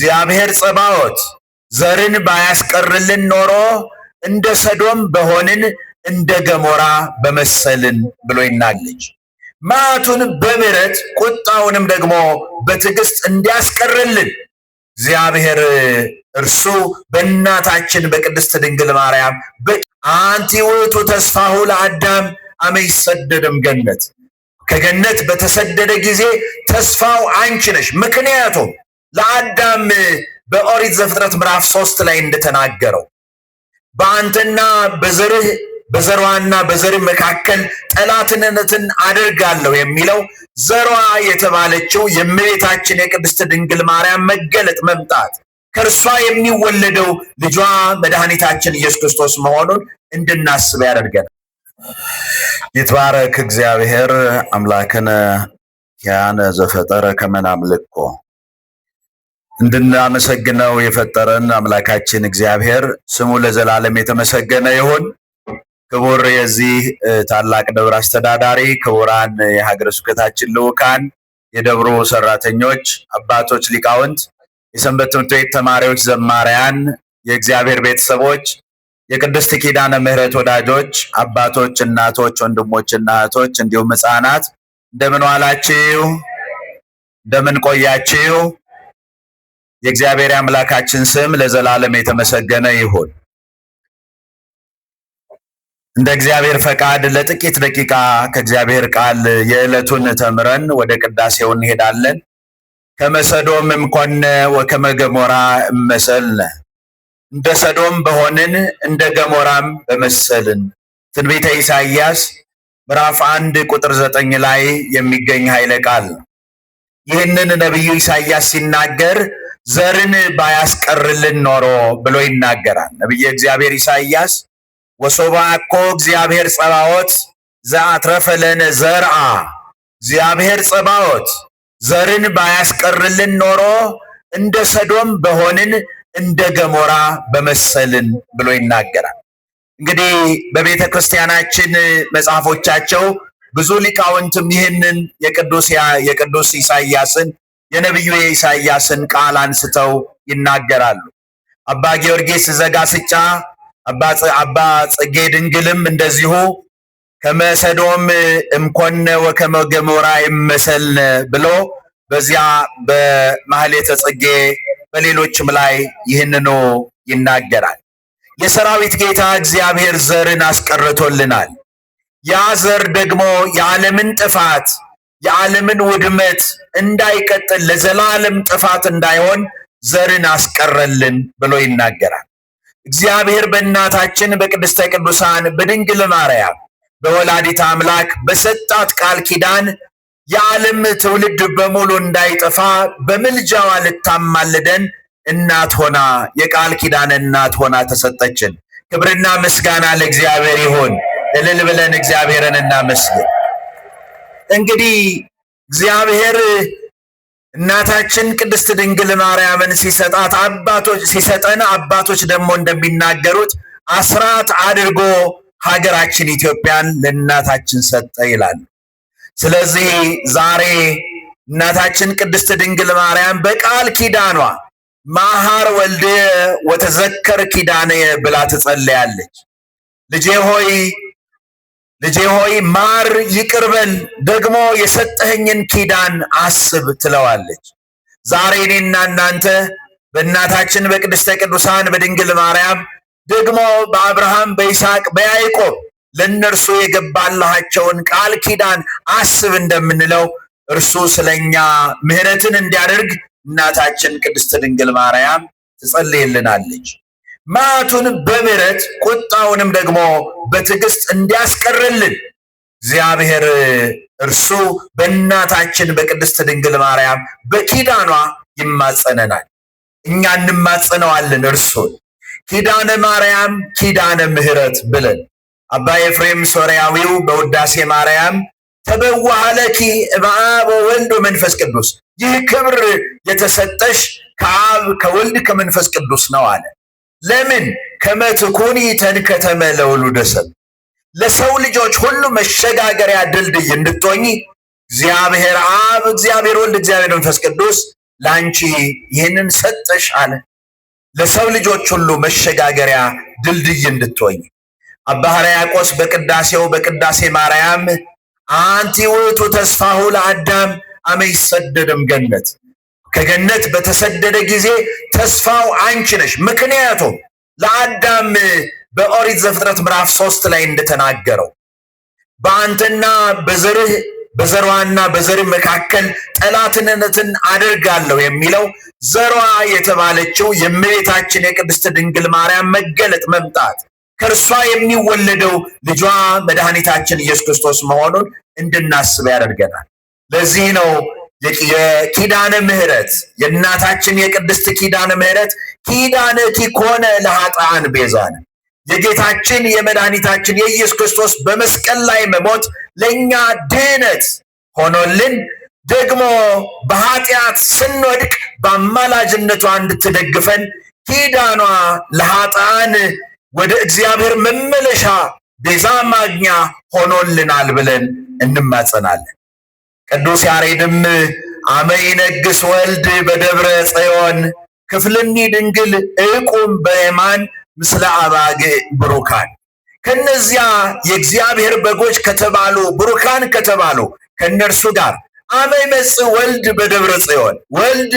እግዚአብሔር ጸባዖት ዘርን ባያስቀርልን ኖሮ እንደ ሰዶም በሆንን እንደ ገሞራ በመሰልን ብሎ ይናለች። መዓቱን በምሕረት ቁጣውንም ደግሞ በትዕግስት እንዲያስቀርልን እግዚአብሔር እርሱ በእናታችን በቅድስት ድንግል ማርያም አንቲ ውእቱ ተስፋሁ ለአዳም አመ ይሰደድም ገነት፣ ከገነት በተሰደደ ጊዜ ተስፋው አንቺ ነሽ። ምክንያቱም ለአዳም በኦሪት ዘፍጥረት ምዕራፍ 3 ላይ እንደተናገረው በአንተና በዘሯና በዘርህ መካከል ጠላትነትን አደርጋለሁ የሚለው ዘሯ የተባለችው የእመቤታችን የቅድስት ድንግል ማርያም መገለጥ መምጣት ከእርሷ የሚወለደው ልጇ መድኃኒታችን ኢየሱስ ክርስቶስ መሆኑን እንድናስብ ያደርገናል። ይትባረክ እግዚአብሔር አምላክነ ያነ ዘፈጠረ ከመ ናምልኮ። እንድናመሰግነው የፈጠረን አምላካችን እግዚአብሔር ስሙ ለዘላለም የተመሰገነ ይሁን። ክቡር የዚህ ታላቅ ደብር አስተዳዳሪ፣ ክቡራን የሀገረ ስብከታችን ልዑካን፣ የደብሩ ሰራተኞች፣ አባቶች፣ ሊቃውንት፣ የሰንበት ትምህርት ቤት ተማሪዎች፣ ዘማሪያን፣ የእግዚአብሔር ቤተሰቦች፣ የቅድስት ኪዳነ ምሕረት ወዳጆች፣ አባቶች፣ እናቶች፣ ወንድሞችና እህቶች እንዲሁም ሕፃናት እንደምን ዋላችሁ? እንደምን ቆያችሁ? የእግዚአብሔር አምላካችን ስም ለዘላለም የተመሰገነ ይሁን። እንደ እግዚአብሔር ፈቃድ ለጥቂት ደቂቃ ከእግዚአብሔር ቃል የዕለቱን ተምረን ወደ ቅዳሴው እንሄዳለን። ከመ ሰዶም እምኮነ ወከመ ገሞራ እመሰልነ፣ እንደ ሰዶም በሆንን እንደ ገሞራም በመሰልን። ትንቢተ ኢሳይያስ ምዕራፍ 1 ቁጥር 9 ላይ የሚገኝ ኃይለ ቃል ነው። ይህንን ነቢዩ ኢሳይያስ ሲናገር ዘርን ባያስቀርልን ኖሮ ብሎ ይናገራል። ነቢየ እግዚአብሔር ኢሳይያስ ወሶባ እኮ እግዚአብሔር ጸባዖት ዘአትረፈ ለነ ዘርአ፣ እግዚአብሔር ጸባዖት ዘርን ባያስቀርልን ኖሮ እንደ ሰዶም በሆንን እንደ ገሞራ በመሰልን ብሎ ይናገራል። እንግዲህ በቤተ ክርስቲያናችን መጽሐፎቻቸው ብዙ ሊቃውንትም ይህንን የቅዱስ ኢሳይያስን የነቢዩ የኢሳይያስን ቃል አንስተው ይናገራሉ። አባ ጊዮርጊስ ዘጋስጫ፣ አባ ጽጌ ድንግልም እንደዚሁ ከመ ሰዶም እምኮነ ወከመ ገሞራ ይመሰልነ ብሎ በዚያ በማህሌተ ጽጌ በሌሎችም ላይ ይህንኑ ይናገራል። የሰራዊት ጌታ እግዚአብሔር ዘርን አስቀርቶልናል። ያ ዘር ደግሞ የዓለምን ጥፋት የዓለምን ውድመት እንዳይቀጥል ለዘላለም ጥፋት እንዳይሆን ዘርን አስቀረልን ብሎ ይናገራል። እግዚአብሔር በእናታችን በቅድስተ ቅዱሳን በድንግል ማርያም በወላዲተ አምላክ በሰጣት ቃል ኪዳን የዓለም ትውልድ በሙሉ እንዳይጠፋ በምልጃዋ ልታማልደን እናት ሆና የቃል ኪዳን እናት ሆና ተሰጠችን። ክብርና ምስጋና ለእግዚአብሔር ይሁን። እልል ብለን እግዚአብሔርን እናመስግን። እንግዲህ እግዚአብሔር እናታችን ቅድስት ድንግል ማርያምን ሲሰጠን አባቶች ደግሞ እንደሚናገሩት አስራት አድርጎ ሀገራችን ኢትዮጵያን ለእናታችን ሰጠ ይላል። ስለዚህ ዛሬ እናታችን ቅድስት ድንግል ማርያም በቃል ኪዳኗ ማሃር ወልደ ወተዘከር ኪዳነ ብላ ትጸልያለች። ልጄ ሆይ ማር ይቅርበል፣ ደግሞ የሰጠኸኝን ኪዳን አስብ ትለዋለች። ዛሬ እኔና እናንተ በእናታችን በቅድስተ ቅዱሳን በድንግል ማርያም ደግሞ በአብርሃም በይስሐቅ በያዕቆብ ለእነርሱ የገባላቸውን ቃል ኪዳን አስብ እንደምንለው እርሱ ስለኛ ምሕረትን እንዲያደርግ እናታችን ቅድስት ድንግል ማርያም ትጸልይልናለች። መዓቱን በምሕረት ቁጣውንም ደግሞ በትዕግስት እንዲያስቀርልን እግዚአብሔር እርሱ በእናታችን በቅድስት ድንግል ማርያም በኪዳኗ ይማጸነናል። እኛ እንማጸነዋለን እርሱን። ኪዳነ ማርያም ኪዳነ ምሕረት ብለን አባ ኤፍሬም ሶርያዊው በውዳሴ ማርያም ተበዋሃ ለኪ እምአብ ወወልድ ወመንፈስ ቅዱስ፣ ይህ ክብር የተሰጠሽ ከአብ ከወልድ ከመንፈስ ቅዱስ ነው አለ። ለምን? ከመ ትኩኒ ተንከተመ ለውሉደ ሰብእ፣ ለሰው ልጆች ሁሉ መሸጋገሪያ ድልድይ እንድትሆኚ እግዚአብሔር አብ፣ እግዚአብሔር ወልድ፣ እግዚአብሔር መንፈስ ቅዱስ ላንቺ ይህንን ሰጠሽ አለ። ለሰው ልጆች ሁሉ መሸጋገሪያ ድልድይ እንድትሆኝ አባ ሕርያቆስ በቅዳሴው በቅዳሴ ማርያም አንቲ ውእቱ ተስፋሁ ለአዳም አመ ይሰደድም ገነት፣ ከገነት በተሰደደ ጊዜ ተስፋው አንቺ ነሽ። ምክንያቱም ለአዳም በኦሪት ዘፍጥረት ምዕራፍ 3 ላይ እንደተናገረው በአንተና በዘርህ በዘሯና በዘርህ መካከል ጠላትነትን አደርጋለሁ የሚለው ዘሯ የተባለችው የእመቤታችን የቅድስት ድንግል ማርያም መገለጥ መምጣት ከእርሷ የሚወለደው ልጇ መድኃኒታችን ኢየሱስ ክርስቶስ መሆኑን እንድናስብ ያደርገናል። ለዚህ ነው የኪዳነ ምሕረት የእናታችን የቅድስት ኪዳነ ምሕረት ኪዳነኪ ኮነ ለኃጥአን ቤዛነ፣ የጌታችን የመድኃኒታችን የኢየሱስ ክርስቶስ በመስቀል ላይ መሞት ለእኛ ድህነት ሆኖልን ደግሞ በኃጢአት ስንወድቅ በአማላጅነቷ እንድትደግፈን ኪዳኗ ለኃጥአን ወደ እግዚአብሔር መመለሻ ቤዛ ማግኛ ሆኖልናል ብለን እንማጸናለን። ቅዱስ ያሬድም አመ ይነግስ ወልድ በደብረ ጽዮን ክፍልኒ ድንግል ዕቁም በየማን ምስለ አባግዕ ብሩካን፣ ከነዚያ የእግዚአብሔር በጎች ከተባሉ ብሩካን ከተባሉ ከነርሱ ጋር አመ ይመጽእ ወልድ በደብረ ጽዮን፣ ወልድ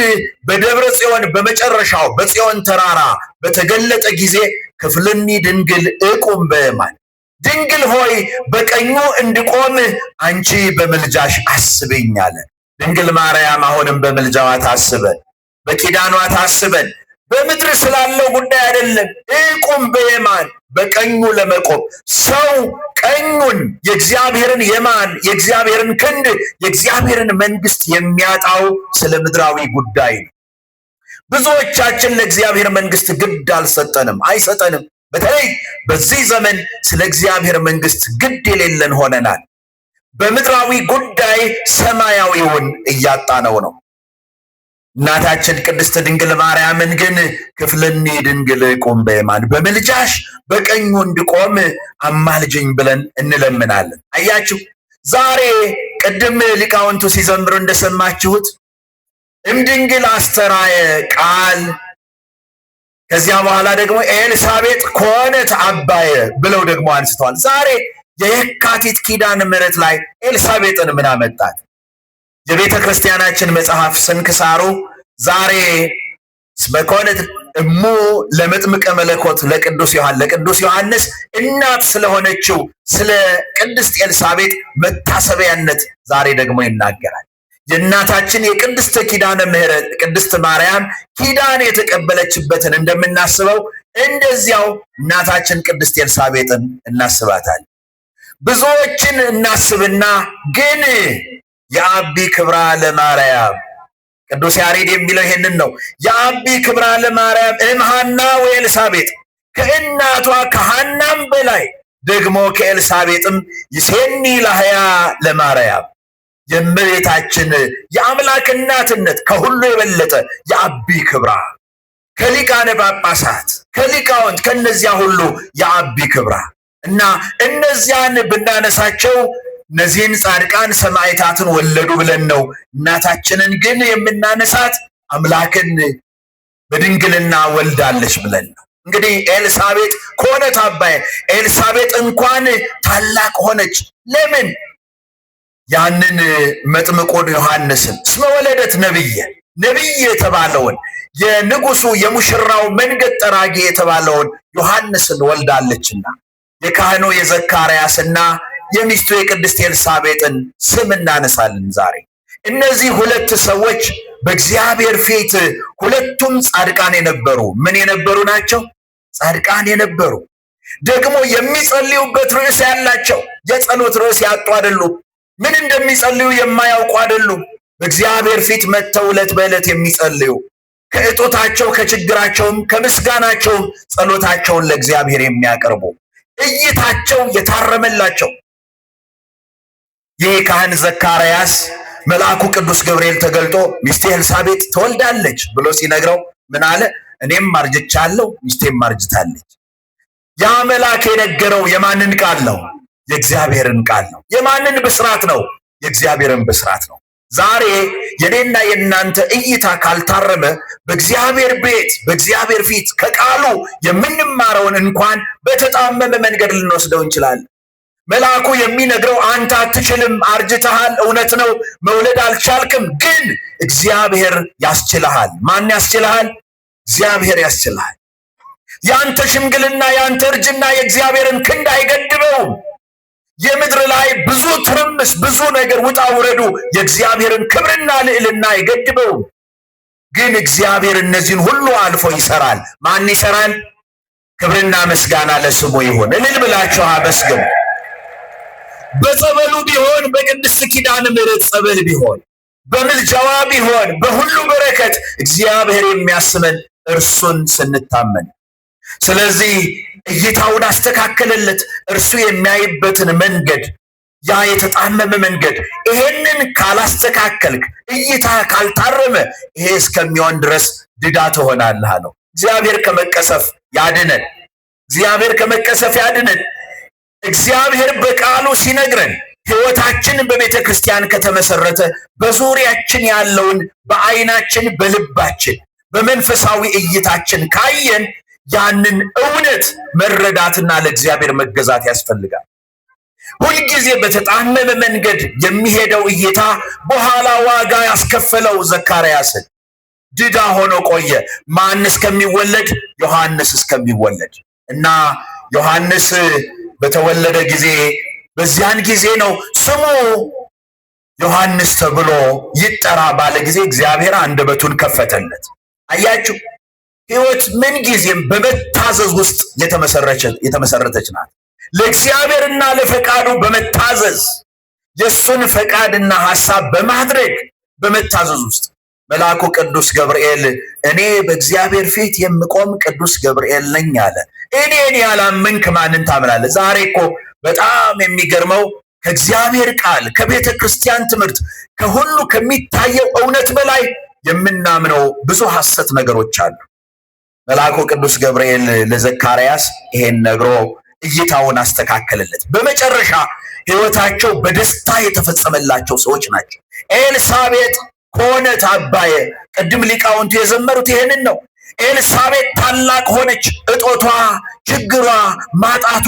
በደብረ ጽዮን በመጨረሻው በጽዮን ተራራ በተገለጠ ጊዜ ክፍልኒ ድንግል ዕቁም በየማን፣ ድንግል ሆይ በቀኙ እንድቆም አንቺ በምልጃሽ አስበኝ አለ። ድንግል ማርያም አሁንም በምልጃዋ ታስበን፣ በኪዳኗ ታስበን። በምድር ስላለው ጉዳይ አይደለም። ዕቁም በየማን በቀኙ ለመቆም ሰው ቀኙን የእግዚአብሔርን የማን የእግዚአብሔርን ክንድ የእግዚአብሔርን መንግስት የሚያጣው ስለ ምድራዊ ጉዳይ ነው። ብዙዎቻችን ለእግዚአብሔር መንግስት ግድ አልሰጠንም፣ አይሰጠንም። በተለይ በዚህ ዘመን ስለ እግዚአብሔር መንግስት ግድ የሌለን ሆነናል። በምድራዊ ጉዳይ ሰማያዊውን እያጣነው ነው። እናታችን ቅድስት ድንግል ማርያምን ግን ክፍልኒ ድንግል ዕቁም በየማን፣ በምልጃሽ በቀኙ እንድቆም አማልጅኝ ብለን እንለምናለን። አያችሁ፣ ዛሬ ቅድም ሊቃውንቱ ሲዘምሩ እንደሰማችሁት እምድንግል አስተራየ ቃል፣ ከዚያ በኋላ ደግሞ ኤልሳቤጥ ኮነት አባየ ብለው ደግሞ አንስተዋል። ዛሬ የየካቲት ኪዳነ ምሕረት ላይ ኤልሳቤጥን ምን አመጣት? የቤተ ክርስቲያናችን መጽሐፍ ስንክሳሩ ዛሬ እስመ ኮነት እሙ ለመጥምቀ መለኮት ለቅዱስ ዮሐንስ እናት ስለሆነችው ስለ ቅድስት ኤልሳቤጥ መታሰቢያነት ዛሬ ደግሞ ይናገራል። የእናታችን የቅድስት ኪዳነ ምሕረት ቅድስት ማርያም ኪዳን የተቀበለችበትን እንደምናስበው እንደዚያው እናታችን ቅድስት ኤልሳቤጥን እናስባታለን። ብዙዎችን እናስብና ግን የአቢ ክብራ ለማርያም ቅዱስ ያሬድ የሚለው ይሄንን ነው። የአቢ ክብራ ለማርያም እምሃና ወኤልሳቤጥ፣ ከእናቷ ከሐናም በላይ ደግሞ ከኤልሳቤጥም ይሴኒ ላህያ ለማርያም፣ የእመቤታችን የአምላክ እናትነት ከሁሉ የበለጠ የአቢ ክብራ፣ ከሊቃነ ጳጳሳት ከሊቃውንት ከነዚያ ሁሉ የአቢ ክብራ እና እነዚያን ብናነሳቸው እነዚህን ጻድቃን ሰማዕታትን ወለዱ ብለን ነው። እናታችንን ግን የምናነሳት አምላክን በድንግልና ወልዳለች ብለን ነው። እንግዲህ ኤልሳቤጥ ኮነት አባየ፣ ኤልሳቤጥ እንኳን ታላቅ ሆነች። ለምን? ያንን መጥምቁን ዮሐንስን እስመ ወለደት ነቢይ የተባለውን የንጉሱ የሙሽራው መንገድ ጠራጊ የተባለውን ዮሐንስን ወልዳለችና የካህኑ የዘካርያስና የሚስቱ የቅድስት ኤልሳቤጥን ስም እናነሳለን ዛሬ። እነዚህ ሁለት ሰዎች በእግዚአብሔር ፊት ሁለቱም ጻድቃን የነበሩ ምን የነበሩ ናቸው? ጻድቃን የነበሩ ደግሞ የሚጸልዩበት ርዕስ ያላቸው፣ የጸሎት ርዕስ ያጡ አይደሉም። ምን እንደሚጸልዩ የማያውቁ አይደሉም። በእግዚአብሔር ፊት መጥተው ዕለት በዕለት የሚጸልዩ ከእጦታቸው ከችግራቸውም ከምስጋናቸውም ጸሎታቸውን ለእግዚአብሔር የሚያቀርቡ እይታቸው የታረመላቸው። ይህ ካህን ዘካርያስ መልአኩ ቅዱስ ገብርኤል ተገልጦ ሚስቴ ኤልሳቤጥ ትወልዳለች ብሎ ሲነግረው ምን አለ? እኔም አርጅቻለሁ፣ ሚስቴም አርጅታለች። ያ መልአክ የነገረው የማንን ቃል ነው? የእግዚአብሔርን ቃል ነው። የማንን ብስራት ነው? የእግዚአብሔርን ብስራት ነው። ዛሬ የኔና የእናንተ እይታ ካልታረመ በእግዚአብሔር ቤት በእግዚአብሔር ፊት ከቃሉ የምንማረውን እንኳን በተጣመመ መንገድ ልንወስደው እንችላለን። መልአኩ የሚነግረው አንተ አትችልም፣ አርጅተሃል፣ እውነት ነው፣ መውለድ አልቻልክም፣ ግን እግዚአብሔር ያስችልሃል። ማን ያስችልሃል? እግዚአብሔር ያስችልሃል። ያንተ ሽምግልና ያንተ እርጅና የእግዚአብሔርን ክንድ አይገድበውም። የምድር ላይ ብዙ ትርምስ ብዙ ነገር ውጣ ውረዱ የእግዚአብሔርን ክብርና ልዕልና አይገድበውም። ግን እግዚአብሔር እነዚህን ሁሉ አልፎ ይሰራል። ማን ይሰራል? ክብርና ምስጋና ለስሙ ይሁን። እልል ብላችሁ አመስግኑ። በጸበሉ ቢሆን በቅድስት ኪዳነ ምሕረት ጸበል ቢሆን በምልጃዋ ቢሆን በሁሉ በረከት እግዚአብሔር የሚያስመን እርሱን ስንታመን። ስለዚህ እይታውን አስተካከለለት። እርሱ የሚያይበትን መንገድ ያ የተጣመመ መንገድ ይሄንን ካላስተካከልክ እይታ ካልታረመ ይሄ እስከሚሆን ድረስ ድዳ ትሆናለህ አለው። እግዚአብሔር ከመቀሰፍ ያድነን። እግዚአብሔር ከመቀሰፍ ያድነን። እግዚአብሔር በቃሉ ሲነግረን ሕይወታችን በቤተ ክርስቲያን ከተመሰረተ በዙሪያችን ያለውን በዓይናችን በልባችን በመንፈሳዊ እይታችን ካየን ያንን እውነት መረዳትና ለእግዚአብሔር መገዛት ያስፈልጋል። ሁልጊዜ በተጣመመ መንገድ የሚሄደው እይታ በኋላ ዋጋ ያስከፈለው ዘካርያስን። ድዳ ሆኖ ቆየ። ማን እስከሚወለድ? ዮሐንስ እስከሚወለድ እና ዮሐንስ በተወለደ ጊዜ በዚያን ጊዜ ነው ስሙ ዮሐንስ ተብሎ ይጠራ ባለ ጊዜ እግዚአብሔር አንደበቱን ከፈተለት። አያችሁ፣ ሕይወት ምን ጊዜም በመታዘዝ ውስጥ የተመሰረተች ናት። ለእግዚአብሔርና ለፈቃዱ በመታዘዝ የእሱን ፈቃድና ሐሳብ በማድረግ በመታዘዝ ውስጥ መልአኩ ቅዱስ ገብርኤል እኔ በእግዚአብሔር ፊት የምቆም ቅዱስ ገብርኤል ነኝ አለ። እኔን ያላመንክ ማንን ታምናለህ? ዛሬ እኮ በጣም የሚገርመው ከእግዚአብሔር ቃል ከቤተ ክርስቲያን ትምህርት ከሁሉ ከሚታየው እውነት በላይ የምናምነው ብዙ ሐሰት ነገሮች አሉ። መልአኩ ቅዱስ ገብርኤል ለዘካርያስ ይሄን ነግሮ እይታውን አስተካከለለት። በመጨረሻ ሕይወታቸው በደስታ የተፈጸመላቸው ሰዎች ናቸው። ኤልሳቤጥ ከሆነ ታባየ። ቅድም ሊቃውንቱ የዘመሩት ይሄንን ነው። ኤልሳቤጥ ታላቅ ሆነች። እጦቷ፣ ችግሯ፣ ማጣቷ፣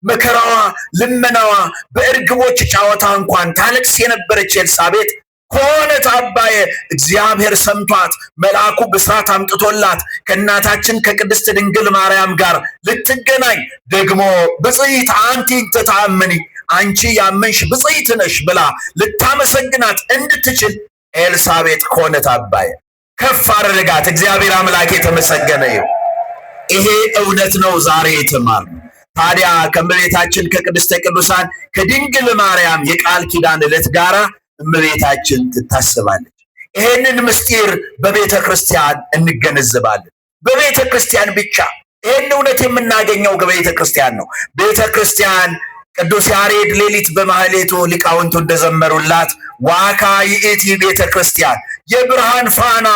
መከራዋ፣ ልመናዋ፣ በእርግቦች ጫወታ እንኳን ታለቅስ የነበረች ኤልሳቤጥ ከሆነ ታባየ እግዚአብሔር ሰምቷት መልአኩ ብስራት አምጥቶላት ከእናታችን ከቅድስት ድንግል ማርያም ጋር ልትገናኝ ደግሞ ብፅዕት አንቲ እንተ ተአምኒ አንቺ ያመንሽ ብፅዕት ነሽ ብላ ልታመሰግናት እንድትችል ኤልሳቤጥ ከሆነ ታባየ ከፍ አደረጋት። እግዚአብሔር አምላክ የተመሰገነ ይሁን። ይሄ እውነት ነው ዛሬ የተማርነው። ታዲያ ከእመቤታችን ከቅድስተ ቅዱሳን ከድንግል ማርያም የቃል ኪዳን ዕለት ጋራ እመቤታችን ትታሰባለች። ይሄንን ምስጢር በቤተ ክርስቲያን እንገነዘባለን። በቤተ ክርስቲያን ብቻ ይሄን እውነት የምናገኘው ከቤተ ክርስቲያን ነው። ቤተ ክርስቲያን ቅዱስ ያሬድ ሌሊት በማህሌቱ ሊቃውንቱ እንደዘመሩላት ዋካ ይእቲ ቤተ ክርስቲያን የብርሃን ፋና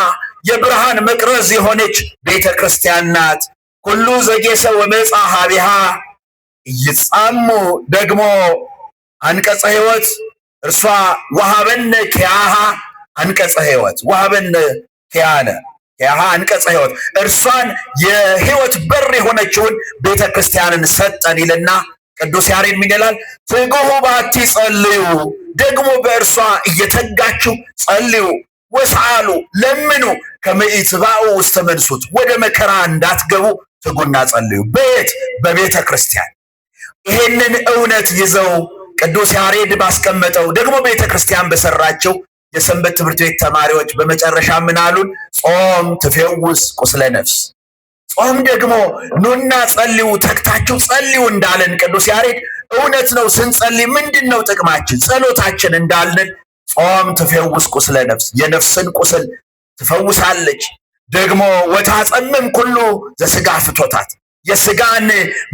የብርሃን መቅረዝ የሆነች ቤተ ክርስቲያን ናት። ሁሉ ዘጌሰ ወመጻ ሀቢሃ ይጻሙ ደግሞ አንቀጸ ሕይወት እርሷ ወሀበነ ኪያሃ አንቀጸ ሕይወት ወሀበነ ኪያነ ኪያሃ አንቀጸ ሕይወት እርሷን የሕይወት በር የሆነችውን ቤተ ክርስቲያንን ሰጠን ይልና ቅዱስ ያሬድ ምን ይላል? ትጉሁ ባቲ ጸልዩ፣ ደግሞ በእርሷ እየተጋችሁ ጸልዩ፣ ወስአሉ ለምኑ፣ ከመ ኢትባኡ ውስተ መንሱት፣ ወደ መከራ እንዳትገቡ ትጉና ጸልዩ። ቤት በቤተ ክርስቲያን ይሄንን እውነት ይዘው ቅዱስ ያሬድ ባስቀመጠው ደግሞ ቤተ ክርስቲያን በሰራቸው የሰንበት ትምህርት ቤት ተማሪዎች በመጨረሻ ምን አሉን? ጾም ትፌውስ ቁስለ ነፍስ። ጾም ደግሞ ኑና ጸልዩ፣ ተግታችሁ ጸልዩ እንዳለን ቅዱስ ያሬድ እውነት ነው። ስንጸልይ ምንድነው ጥቅማችን? ጸሎታችን እንዳልን ጾም ትፌውስ ቁስለ ነፍስ፣ የነፍስን ቁስል ትፈውሳለች። ደግሞ ወታጸምም ኩሉ ዘሥጋ ፍቶታት፣ የሥጋን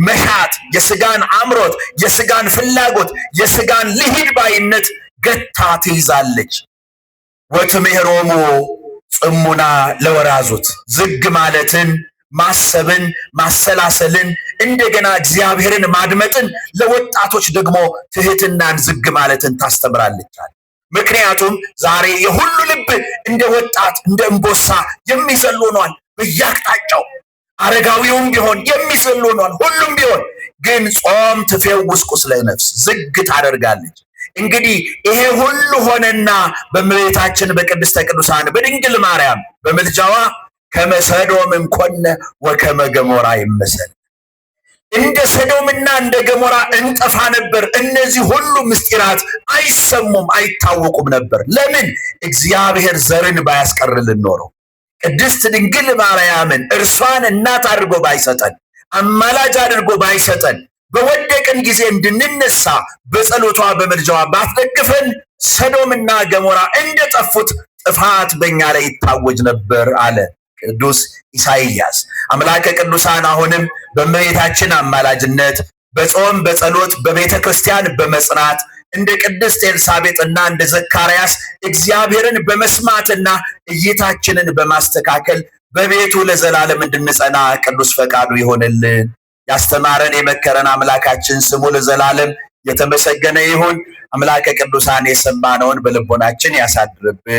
መሻት፣ የሥጋን አምሮት፣ የሥጋን ፍላጎት፣ የሥጋን ልሂድ ባይነት ገታ ትይዛለች። ወትምህሮሙ ጽሙና ለወራዙት፣ ዝግ ማለትን ማሰብን ማሰላሰልን እንደገና እግዚአብሔርን ማድመጥን ለወጣቶች ደግሞ ትህትናን ዝግ ማለትን ታስተምራለች። ምክንያቱም ዛሬ የሁሉ ልብ እንደ ወጣት እንደ እንቦሳ የሚዘል ሆኗል። በየአቅጣጫው አረጋዊውም ቢሆን የሚዘል ሆኗል። ሁሉም ቢሆን ግን ጾም ትፌውስ ቁስለ ነፍስ ዝግ ታደርጋለች። እንግዲህ ይሄ ሁሉ ሆነና በእመቤታችን በቅድስተ ቅዱሳን በድንግል ማርያም በምልጃዋ ከመ ሰዶም እንኮነ ወከመ ገሞራ ይመሰል፣ እንደ ሰዶምና እንደ ገሞራ እንጠፋ ነበር። እነዚህ ሁሉ ምስጢራት አይሰሙም አይታወቁም ነበር። ለምን? እግዚአብሔር ዘርን ባያስቀርልን ኖረው ቅድስት ድንግል ማርያምን እርሷን እናት አድርጎ ባይሰጠን፣ አማላጅ አድርጎ ባይሰጠን፣ በወደቅን ጊዜ እንድንነሳ በጸሎቷ በምልጃዋ ባትደግፈን ሰዶምና ገሞራ እንደጠፉት ጥፋት በእኛ ላይ ይታወጅ ነበር አለ ቅዱስ ኢሳይያስ። አምላከ ቅዱሳን አሁንም በእመቤታችን አማላጅነት በጾም በጸሎት በቤተ ክርስቲያን በመጽናት እንደ ቅድስት ኤልሳቤጥና እንደ ዘካርያስ እግዚአብሔርን በመስማትና እይታችንን በማስተካከል በቤቱ ለዘላለም እንድንጸና ቅዱስ ፈቃዱ ይሆንልን። ያስተማረን የመከረን አምላካችን ስሙ ለዘላለም የተመሰገነ ይሁን። አምላከ ቅዱሳን የሰማነውን በልቦናችን ያሳድርብን።